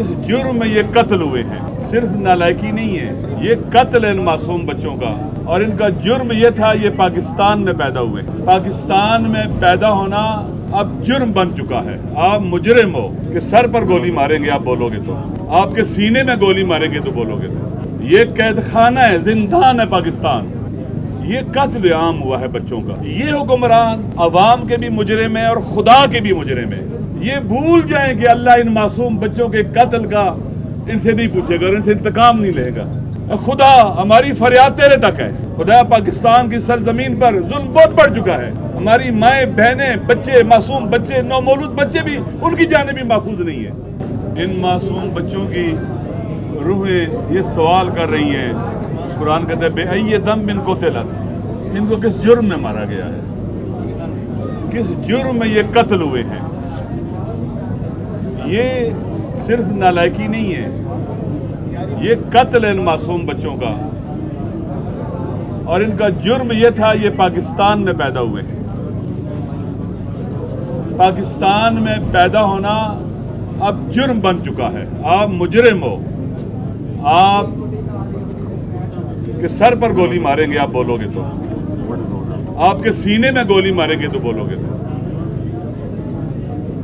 کس جرم میں یہ قتل ہوئے ہیں؟ صرف نالائکی نہیں ہے، یہ قتل ہے ان معصوم بچوں کا، اور ان کا جرم یہ تھا یہ پاکستان میں پیدا ہوئے۔ پاکستان میں پیدا ہونا اب جرم بن چکا ہے۔ آپ مجرم ہو کہ سر پر گولی ماریں گے آپ بولو گے تو، آپ کے سینے میں گولی ماریں گے تو بولو گے تو۔ یہ قید خانہ ہے، زندان ہے پاکستان۔ یہ قتل عام ہوا ہے بچوں کا۔ یہ حکمران عوام کے بھی مجرم ہے اور خدا کے بھی مجرم ہے۔ یہ بھول جائیں کہ اللہ ان معصوم بچوں کے قتل کا ان سے نہیں پوچھے گا اور ان سے انتقام نہیں لے گا۔ خدا ہماری فریاد تیرے تک ہے۔ خدا پاکستان کی سرزمین پر ظلم بہت بڑھ چکا ہے۔ ہماری مائیں بہنیں بچے معصوم بچے نومولود بچے بھی ان کی جانیں بھی محفوظ نہیں ہیں۔ ان معصوم بچوں کی روحیں یہ سوال کر رہی ہیں، قرآن کہتے ہیں بے ای دم ان کو قتلت، ان کو کس جرم میں مارا گیا ہے، کس جرم میں یہ قتل ہوئے ہیں۔ یہ صرف نالائکی نہیں ہے، یہ قتل ہے ان معصوم بچوں کا، اور ان کا جرم یہ تھا یہ پاکستان میں پیدا ہوئے۔ پاکستان میں پیدا ہونا اب جرم بن چکا ہے۔ آپ مجرم ہو، آپ کے سر پر گولی ماریں گے آپ بولو گے تو، آپ کے سینے میں گولی ماریں گے تو بولو گے تو۔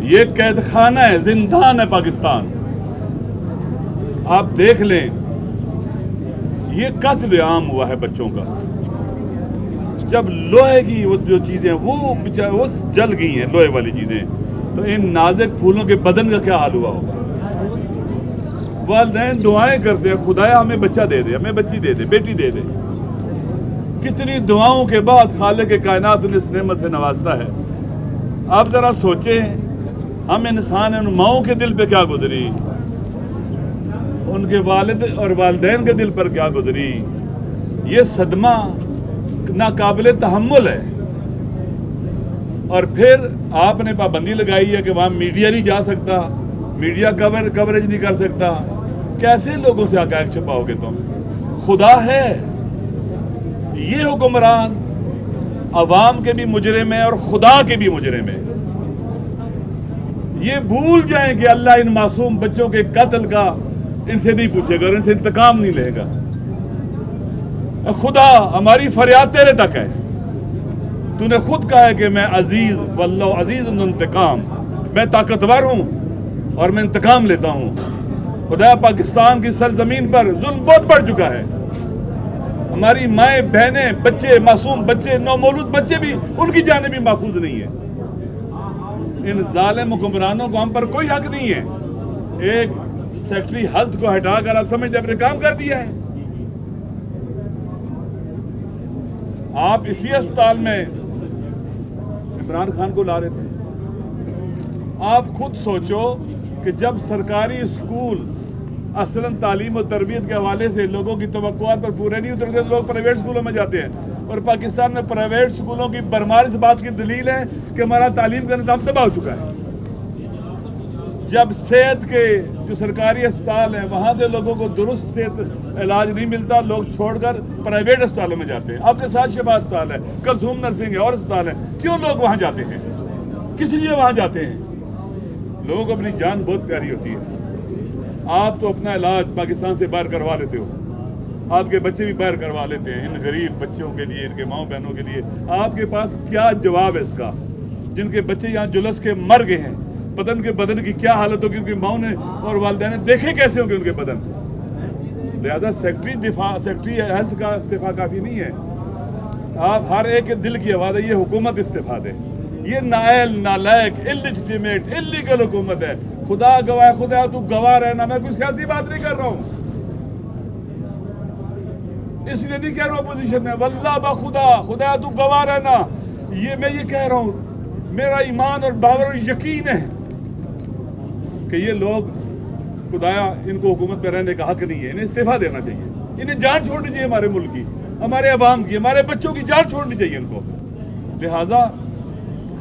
یہ قید خانہ ہے، زندان ہے پاکستان۔ آپ دیکھ لیں، یہ قتل عام ہوا ہے بچوں کا۔ جب لوہے کی وہ جو چیزیں وہ جل گئی ہیں، لوہے والی چیزیں، تو ان نازک پھولوں کے بدن کا کیا حال ہوا ہوگا۔ والدین دعائیں کرتے ہیں، خدایا ہمیں بچہ دے دے، ہمیں بچی دے دے، بیٹی دے دے۔ کتنی دعاؤں کے بعد خالق کائنات انہیں اس نعمت سے نوازتا ہے۔ آپ ذرا سوچیں، ہم انسان ہیں، ان ماؤں کے دل پہ کیا گزری، ان کے والد اور والدین کے دل پر کیا گزری۔ یہ صدمہ ناقابل تحمل ہے۔ اور پھر آپ نے پابندی لگائی ہے کہ وہاں میڈیا نہیں جا سکتا، میڈیا کوریج نہیں کر سکتا۔ کیسے لوگوں سے حقائق چھپاؤ گے تم؟ خدا ہے۔ یہ حکمران عوام کے بھی مجرم ہے اور خدا کے بھی مجرم ہے۔ یہ بھول جائیں کہ اللہ ان معصوم بچوں کے قتل کا ان سے نہیں پوچھے گا اور ان سے انتقام نہیں لے گا۔ خدا ہماری فریاد تیرے تک ہے۔ تو نے خود کہا ہے کہ میں عزیز واللہ عزیز انتقام، میں طاقتور ہوں اور میں انتقام لیتا ہوں۔ خدا پاکستان کی سرزمین پر ظلم بہت بڑھ چکا ہے۔ ہماری مائیں بہنیں بچے معصوم بچے نومولود بچے بھی ان کی جانیں بھی محفوظ نہیں ہیں۔ ان ظالم حکمرانوں کو ہم پر کوئی حق نہیں ہے۔ ایک سیکٹری ہیلتھ کو ہٹا کر آپ سمجھتے اپنے کام کر دیا ہے۔ آپ اسی اسپتال میں عمران خان کو لا رہے تھے۔ آپ خود سوچو کہ جب سرکاری اسکول اصلاً تعلیم و تربیت کے حوالے سے لوگوں کی توقعات پر پورے نہیں اترتے، لوگ پرائیویٹ اسکولوں میں جاتے ہیں، اور پاکستان میں پرائیویٹ اسکولوں کی برمار اس بات کی دلیل ہے کہ ہمارا تعلیم کا نظام تباہ ہو چکا ہے۔ جب صحت کے جو سرکاری اسپتال ہیں وہاں سے لوگوں کو درست صحت علاج نہیں ملتا، لوگ چھوڑ کر پرائیویٹ اسپتالوں میں جاتے ہیں۔ آپ کے ساتھ شفا اسپتال ہے، کلثوم نرسنگ ہے اور اسپتال ہے۔ کیوں لوگ وہاں جاتے ہیں؟ کس لیے وہاں جاتے ہیں؟ لوگوں کو اپنی جان بہت پیاری ہوتی ہے۔ آپ تو اپنا علاج پاکستان سے باہر کروا لیتے ہو، آپ کے بچے بھی باہر کروا لیتے ہیں۔ ان غریب بچوں کے لیے، ان کے ماؤں بہنوں کے لیے آپ کے پاس کیا جواب ہے اس کا؟ جن کے بچے یہاں جلس کے مر گئے ہیں، پتہ ان کے بدن کی کیا حالت ہوگی، ان کی ماؤں نے اور والدین نے دیکھے کیسے ہوں گے ان کے بدن۔ لہذا سیکٹری ہیلتھ کا استعفیٰ کافی نہیں ہے۔ آپ ہر ایک کے دل کی آواز ہے، یہ حکومت استعفیٰ دے۔ یہ نائل نالائق انلیجیٹمیٹ انلیگل حکومت ہے۔ خدا گواہ، خدا تو گواہ رہنا، میں کوئی سیاسی بات نہیں کر رہا ہوں، اس لیے نہیں کہہ رہا ہوں اپوزیشن میں، واللہ بخدا، خدا تو گواہ رہنا، یہ میں یہ کہہ رہا ہوں، میرا ایمان اور باور اور یقین ہے کہ یہ لوگ خدایا ان کو حکومت پہ رہنے کا حق نہیں ہے، انہیں استعفیٰ دینا چاہیے، انہیں جان چھوڑنی چاہیے، ہمارے ملک کی، ہمارے عوام کی، ہمارے بچوں کی جان چھوڑنی چاہیے ان کو۔ لہٰذا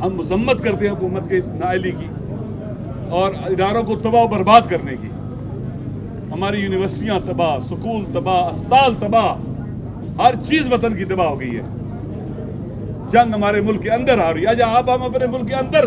ہم مذمت کرتے ہیں حکومت کے اس نااہلی کی اور اداروں کو تباہ و برباد کرنے کی۔ ہماری یونیورسٹیاں تباہ، سکول تباہ، اسپتال تباہ، ہر چیز وطن کی تباہ ہو گئی ہے۔ جنگ ہمارے ملک کے اندر آ رہی ہے۔ آج آپ ہم اپنے ملک کے اندر